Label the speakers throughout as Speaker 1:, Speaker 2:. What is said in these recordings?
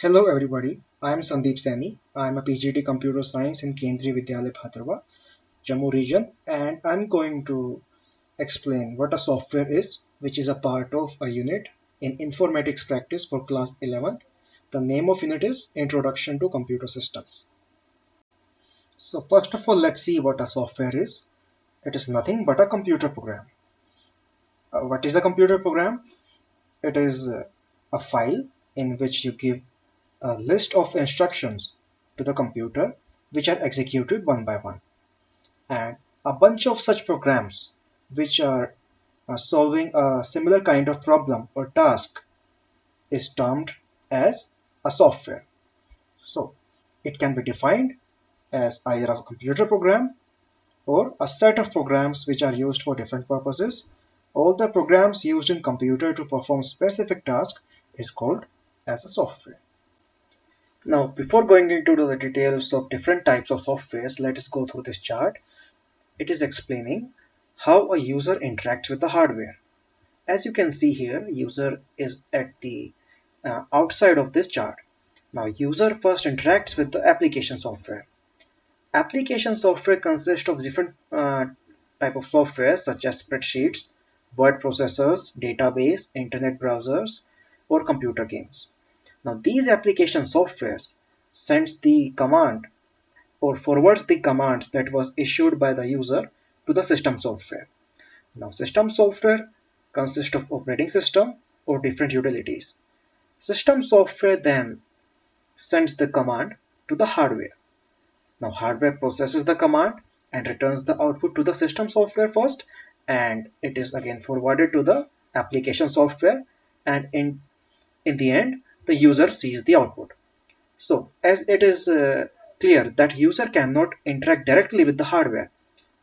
Speaker 1: Hello everybody, I am Sandeep Saini. I am a PGT Computer Science in Kendriya Vidyalaya Bhadrava, Jammu region, and I'm going to explain what a software is, which is a part of a unit in informatics practice for class 11th. The name of unit is Introduction to Computer Systems. So first of all, let's see what a software is. It is nothing but a computer program. What is a computer program? It is a file in which you give a list of instructions to the computer which are executed one by one. And a bunch of such programs which are solving a similar kind of problem or task is termed as a software. So it can be defined as either a computer program or a set of programs which are used for different purposes. All the programs used in computer to perform specific tasks is called as a software. Now, before going into the details of different types of softwares, let us go through this chart. It is explaining how a user interacts with the hardware. As you can see here, user is at the outside of this chart. Now, user first interacts with the application software. Application software consists of different type of software such as spreadsheets, word processors, database, internet browsers, or computer games. Now, these application softwares sends the command or forwards the commands that was issued by the user to the system software. Now, system software consists of operating system or different utilities. System software then sends the command to the hardware. Now, hardware processes the command and returns the output to the system software first, and it is again forwarded to the application software, and in the end, the user sees the output. So, as it is clear that user cannot interact directly with the hardware,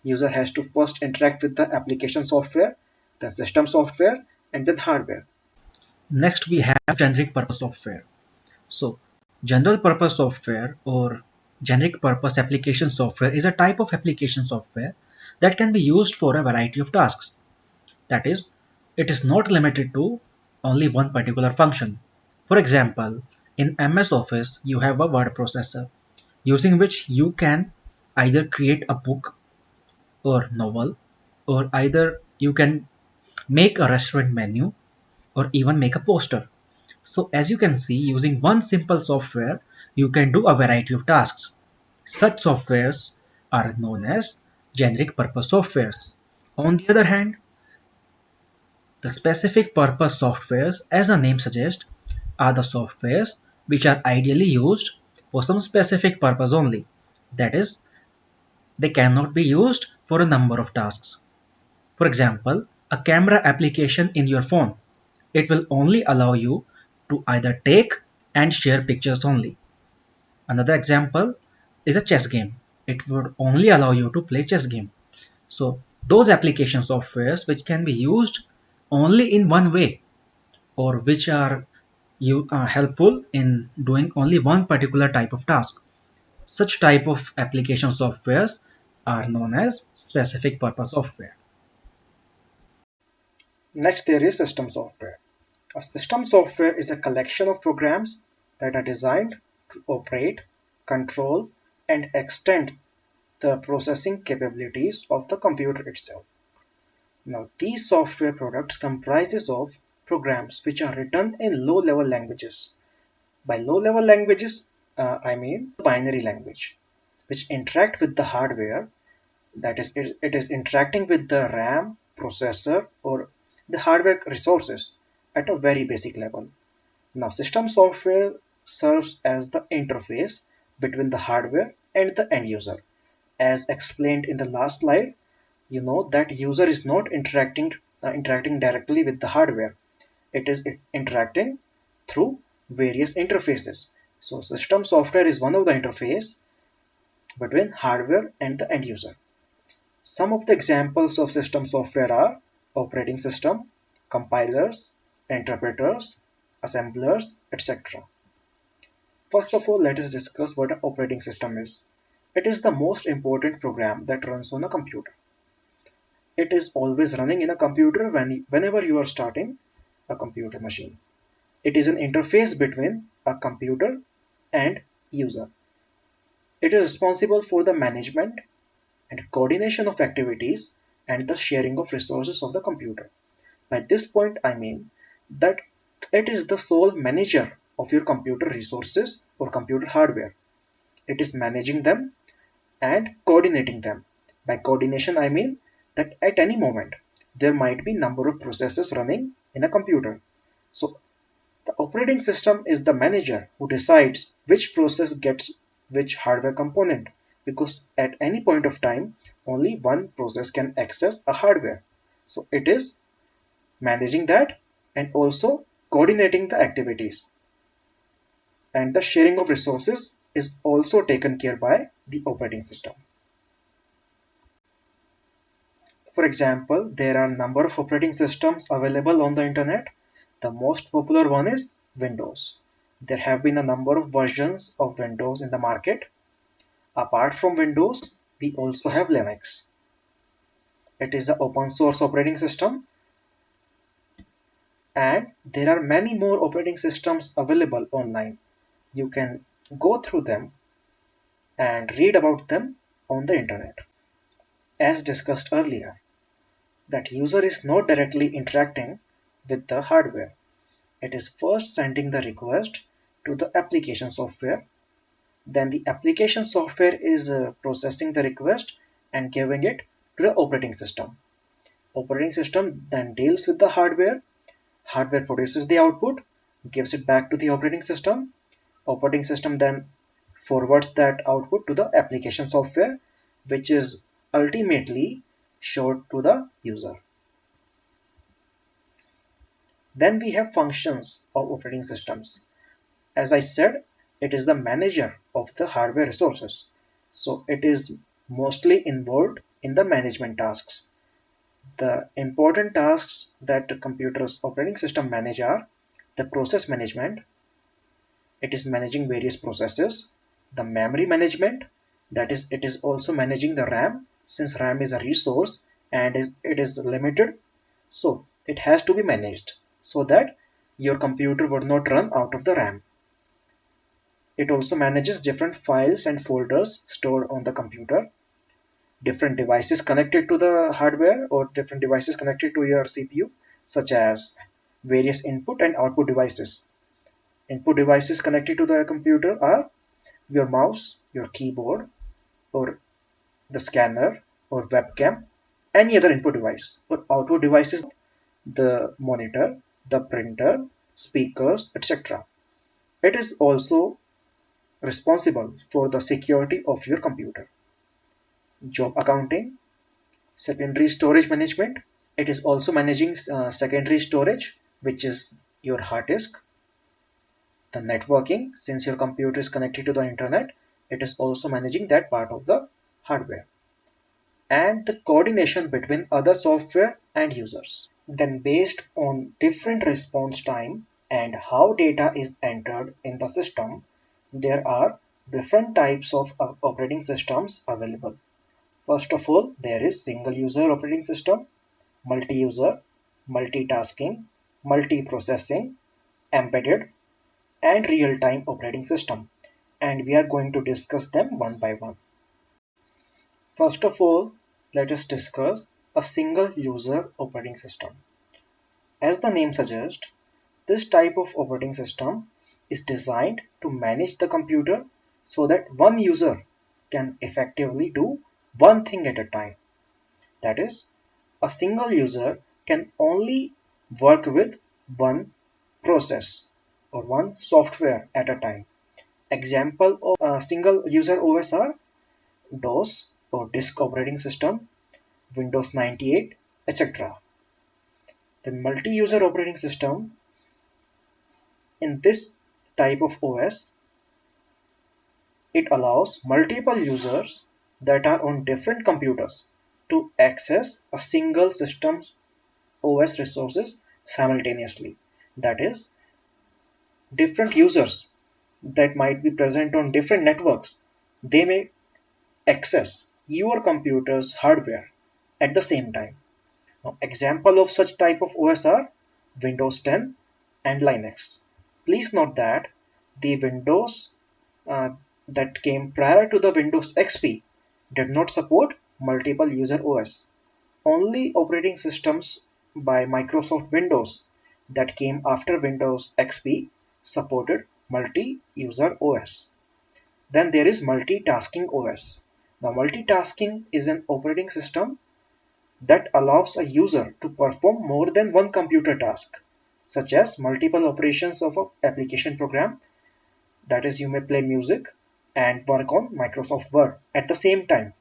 Speaker 1: user has to first interact with the application software, then system software, and then hardware.
Speaker 2: Next, we have generic purpose software. So, general purpose software or generic purpose application software is a type of application software that can be used for a variety of tasks. That is, it is not limited to only one particular function. For example, in MS Office, you have a word processor using which you can either create a book or novel, or either you can make a restaurant menu or even make a poster. So as you can see, using one simple software, you can do a variety of tasks. Such softwares are known as generic purpose softwares. On the other hand, the specific purpose softwares, as the name suggests, are the softwares which are ideally used for some specific purpose only. That is, they cannot be used for a number of tasks. For example, a camera application in your phone. It will only allow you to either take and share pictures only. Another example is a chess game. It would only allow you to play chess game. So those application softwares which can be used only in one way or which are helpful in doing only one particular type of task. Such type of application softwares are known as specific purpose software.
Speaker 1: Next, there is system software. A system software is a collection of programs that are designed to operate, control, and extend the processing capabilities of the computer itself. Now, these software products comprises of programs which are written in low-level languages. By low-level languages, I mean binary language, which interact with the hardware. That is, it is interacting with the RAM, processor, or the hardware resources at a very basic level. Now, system software serves as the interface between the hardware and the end user. As explained in the last slide, you know that user is not interacting directly with the hardware. It is interacting through various interfaces. So, system software is one of the interface between hardware and the end user. Some of the examples of system software are operating system, compilers, interpreters, assemblers, etc. First of all, let us discuss what an operating system is. It is the most important program that runs on a computer. It is always running in a computer whenever you are starting a computer machine. It is an interface between a computer and user. It is responsible for the management and coordination of activities and the sharing of resources of the computer. By this point, I mean that it is the sole manager of your computer resources or computer hardware. It is managing them and coordinating them. By coordination, I mean that at any moment there might be number of processes running in a computer. So the operating system is the manager who decides which process gets which hardware component, because at any point of time only one process can access a hardware. So it is managing that and also coordinating the activities. And the sharing of resources is also taken care by the operating system. For example, there are a number of operating systems available on the internet. The most popular one is Windows. There have been a number of versions of Windows in the market. Apart from Windows, we also have Linux. It is an open source operating system, and there are many more operating systems available online. You can go through them and read about them on the internet. As discussed earlier, that user is not directly interacting with the hardware. It is first sending the request to the application software. Then the application software is processing the request and giving it to the operating system. Operating system then deals with the hardware. Hardware produces the output, gives it back to the operating system. Operating system then forwards that output to the application software, which is ultimately showed to the user. Then we have functions of operating systems. As I said, it is the manager of the hardware resources. So it is mostly involved in the management tasks. The important tasks that the computer's operating system manage are the process management. It is managing various processes. The memory management, that is, it is also managing the RAM, since RAM is a resource and it is limited. So it has to be managed so that your computer would not run out of the RAM. It also manages different files and folders stored on the computer, different devices connected to the hardware or different devices connected to your CPU, such as various input and output devices. Input devices connected to the computer are your mouse, your keyboard, or the scanner or webcam, any other input device. Or output devices, the monitor, the printer, speakers, etc. It is also responsible for the security of your computer. Job accounting, secondary storage management. It is also managing secondary storage, which is your hard disk. The networking, since your computer is connected to the internet, it is also managing that part of the hardware. And the coordination between other software and users. Then based on different response time and how data is entered in the system, there are different types of operating systems available. First of all, there is single user operating system, multi-user, multitasking, multi-processing, embedded, and real-time operating system. And we are going to discuss them one by one. First of all, let us discuss a single user operating system. As the name suggests, this type of operating system is designed to manage the computer so that one user can effectively do one thing at a time. That is, a single user can only work with one process or one software at a time. Example of a single user OS are DOS or Disk Operating System, Windows 98, etc. The multi-user operating system, in this type of OS, it allows multiple users that are on different computers to access a single system's OS resources simultaneously. That is, different users that might be present on different networks, they may access your computer's hardware at the same time. Now, example of such type of OS are Windows 10 and Linux. Please note that The Windows uh, that came prior to the Windows XP did not support multiple user OS. Only operating systems by Microsoft Windows that came after Windows XP supported multi-user OS. Then there is multitasking OS. Now, multitasking is an operating system that allows a user to perform more than one computer task, such as multiple operations of an application program. That is, you may play music and work on Microsoft Word at the same time.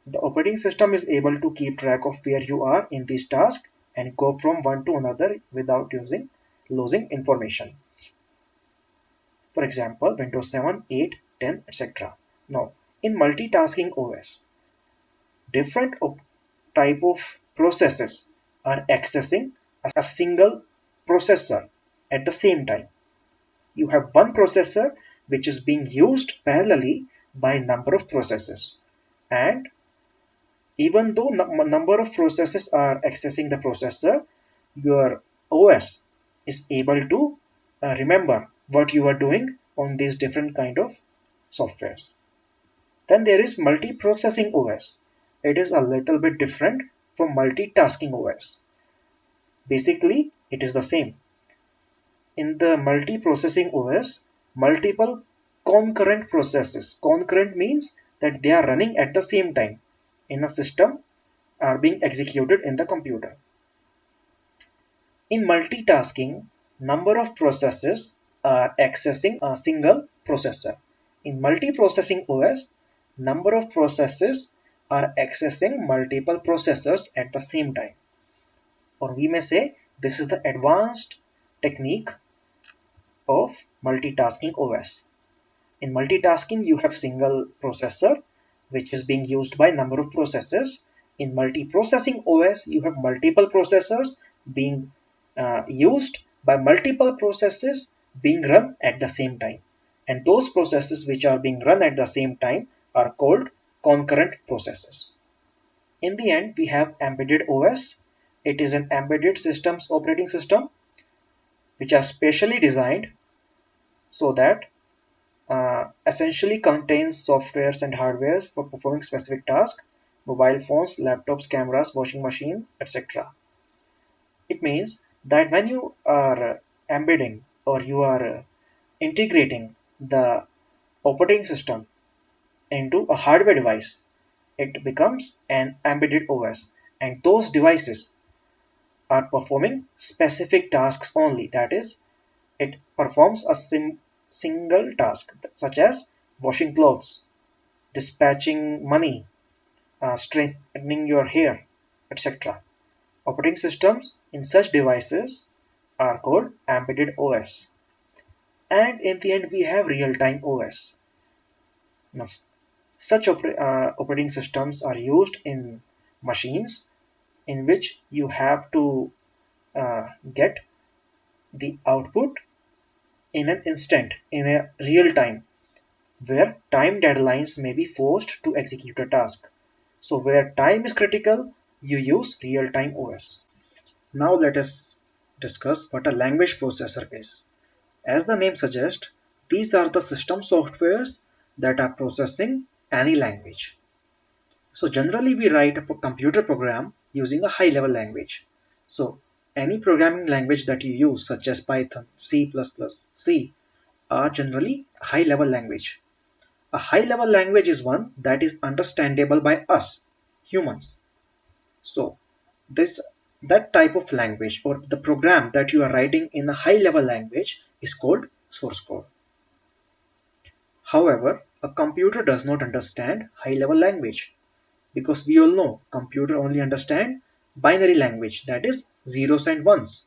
Speaker 1: The operating system is able to keep track of where you are in this task and go from one to another without losing information. For example, Windows 7, 8, 10, etc. Now, in multitasking OS, different type of processes are accessing a single processor at the same time. You have one processor which is being used parallelly by a number of processes, and even though number of processes are accessing the processor, your OS is able to remember what you are doing on these different kind of softwares. Then there is multiprocessing OS. It is a little bit different from multitasking OS. Basically, it is the same. In the multiprocessing OS, multiple concurrent processes. Concurrent means that they are running at the same time in a system are being executed in the computer. In multitasking, number of processes are accessing a single processor. In multiprocessing OS, number of processes are accessing multiple processors at the same time. Or we may say this is the advanced technique of multitasking OS. In multitasking, you have single processor which is being used by number of processes. In multiprocessing OS, you have multiple processors being used by multiple processes being run at the same time. And those processes which are being run at the same time are called concurrent processes. In the end, we have embedded OS. It is an embedded systems operating system which are specially designed so that essentially contains softwares and hardwares for performing specific tasks, mobile phones, laptops, cameras, washing machine, etc. It means that when you are embedding or you are integrating the operating system into a hardware device, it becomes an embedded OS, and those devices are performing specific tasks only. That is, it performs a single task, such as washing clothes, dispatching money, straightening your hair, etc. Operating systems in such devices are called embedded OS. And in the end, we have real-time OS. Now, such operating systems are used in machines in which you have to get the output in an instant, in a real time, where time deadlines may be forced to execute a task. So where time is critical, you use real-time OS. Now let us discuss what a language processor is. As the name suggests, these are the system softwares that are processing any language. So generally we write a computer program using a high-level language. So any programming language that you use such as Python, C++, C are generally high-level language. A high-level language is one that is understandable by us, humans. So this that type of language or the program that you are writing in a high-level language is called source code. However, a computer does not understand high-level language because we all know computer only understand binary language, that is zeros and ones,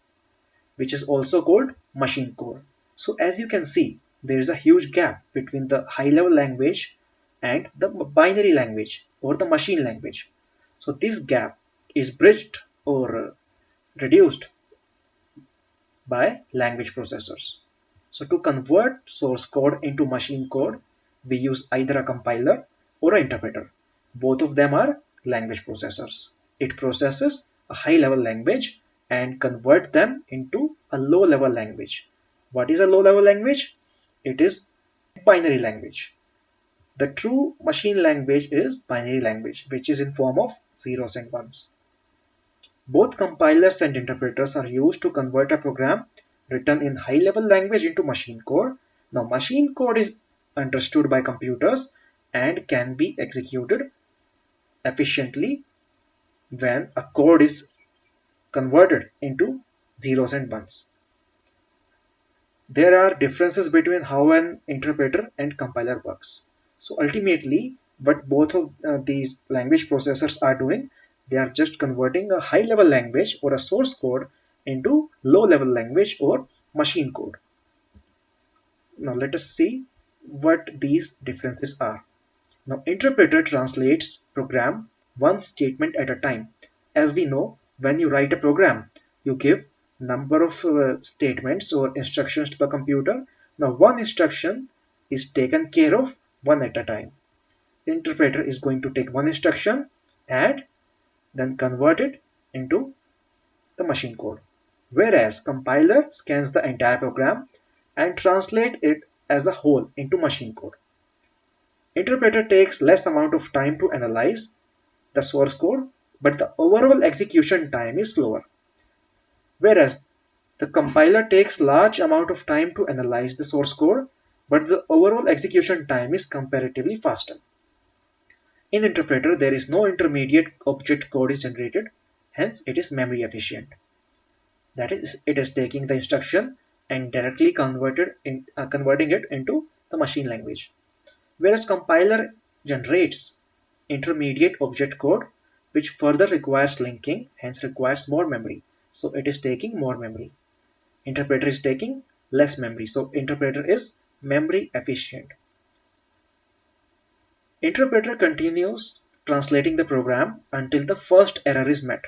Speaker 1: which is also called machine code. So as you can see, there is a huge gap between the high-level language and the binary language or the machine language. So this gap is bridged or reduced by language processors. So to convert source code into machine code, we use either a compiler or an interpreter. Both of them are language processors. It processes a high level language and convert them into a low level language. What is a low-level language? It is binary language. The true machine language is binary language, which is in form of zeros and ones. Both compilers and interpreters are used to convert a program written in high-level language into machine code. Now, machine code is understood by computers and can be executed efficiently when a code is converted into zeros and ones. There are differences between how an interpreter and compiler works. So ultimately, what both of these language processors are doing, they are just converting a high level language or a source code into low level language or machine code. Now let us see what these differences are. Now, interpreter translates program one statement at a time. As we know, when you write a program, you give number of statements or instructions to the computer. Now, one instruction is taken care of one at a time. Interpreter is going to take one instruction and then convert it into the machine code. Whereas compiler scans the entire program and translate it as a whole into machine code. Interpreter takes less amount of time to analyze the source code, but the overall execution time is slower. Whereas the compiler takes large amount of time to analyze the source code, but the overall execution time is comparatively faster. In interpreter, there is no intermediate object code is generated, hence it is memory efficient. That is, it is taking the instruction and directly converting it into the machine language. Whereas compiler generates intermediate object code which further requires linking, hence requires more memory. So it is taking more memory. Interpreter is taking less memory. So interpreter is memory efficient. Interpreter continues translating the program until the first error is met,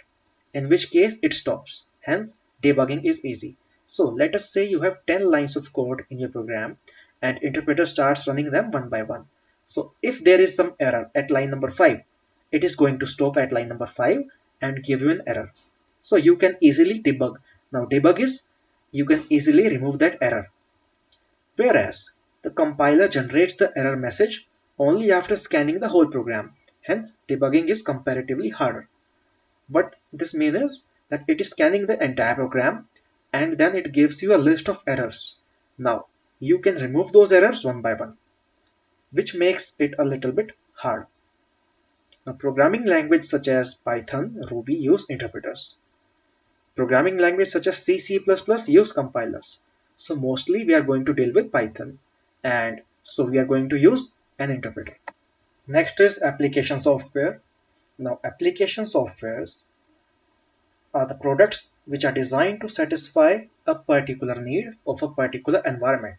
Speaker 1: in which case it stops. Hence, debugging is easy. So let us say you have 10 lines of code in your program and interpreter starts running them one by one. So if there is some error at line number 5, it is going to stop at line number 5 and give you an error. So you can easily debug. Now debug is you can easily remove that error. Whereas the compiler generates the error message only after scanning the whole program. Hence, debugging is comparatively harder. What this means is that it is scanning the entire program and then it gives you a list of errors. Now, you can remove those errors one by one, which makes it a little bit hard. Now, programming language such as Python, Ruby use interpreters. Programming language such as C, C++ use compilers. So mostly we are going to deal with Python, and so we are going to use an interpreter. Next is application software. Now application softwares are the products which are designed to satisfy a particular need of a particular environment.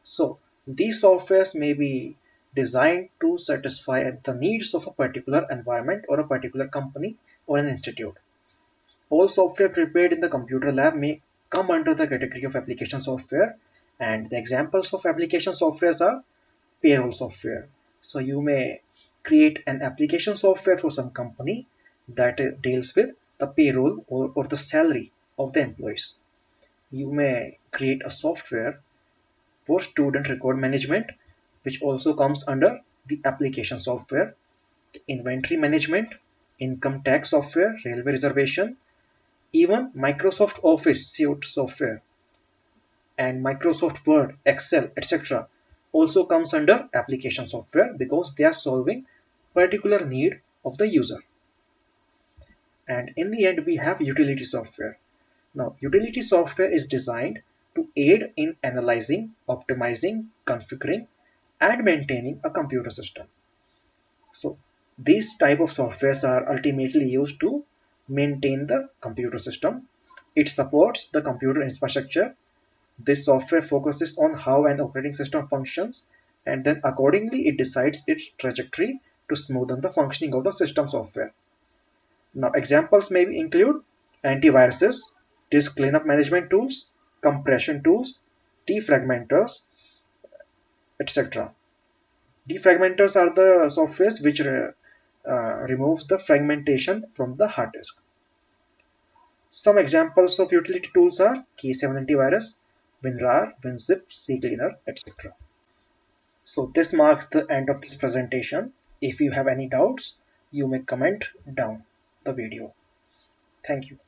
Speaker 1: So these softwares may be designed to satisfy the needs of a particular environment or a particular company or an institute. All software prepared in the computer lab may come under the category of application software, and the examples of application softwares are payroll software. So you may create an application software for some company that deals with the payroll or the salary of the employees. You may create a software for student record management, which also comes under the application software, inventory management, income tax software, railway reservation, even Microsoft Office suite software and Microsoft Word, Excel, etc. also comes under application software because they are solving particular need of the user. And in the end, we have utility software. Now, utility software is designed to aid in analyzing, optimizing, configuring, and maintaining a computer system. So, these type of softwares are ultimately used to maintain the computer system. It supports the computer infrastructure. This software focuses on how an operating system functions, and then accordingly it decides its trajectory to smoothen the functioning of the system software. Now examples may include antiviruses, disk cleanup management tools, compression tools, defragmenters, etc. Defragmenters are the softwares which removes the fragmentation from the hard disk. Some examples of utility tools are Key7 antivirus, WinRAR, WinZip, CCleaner, etc. So this marks the end of this presentation. If you have any doubts, you may comment down the video. Thank you.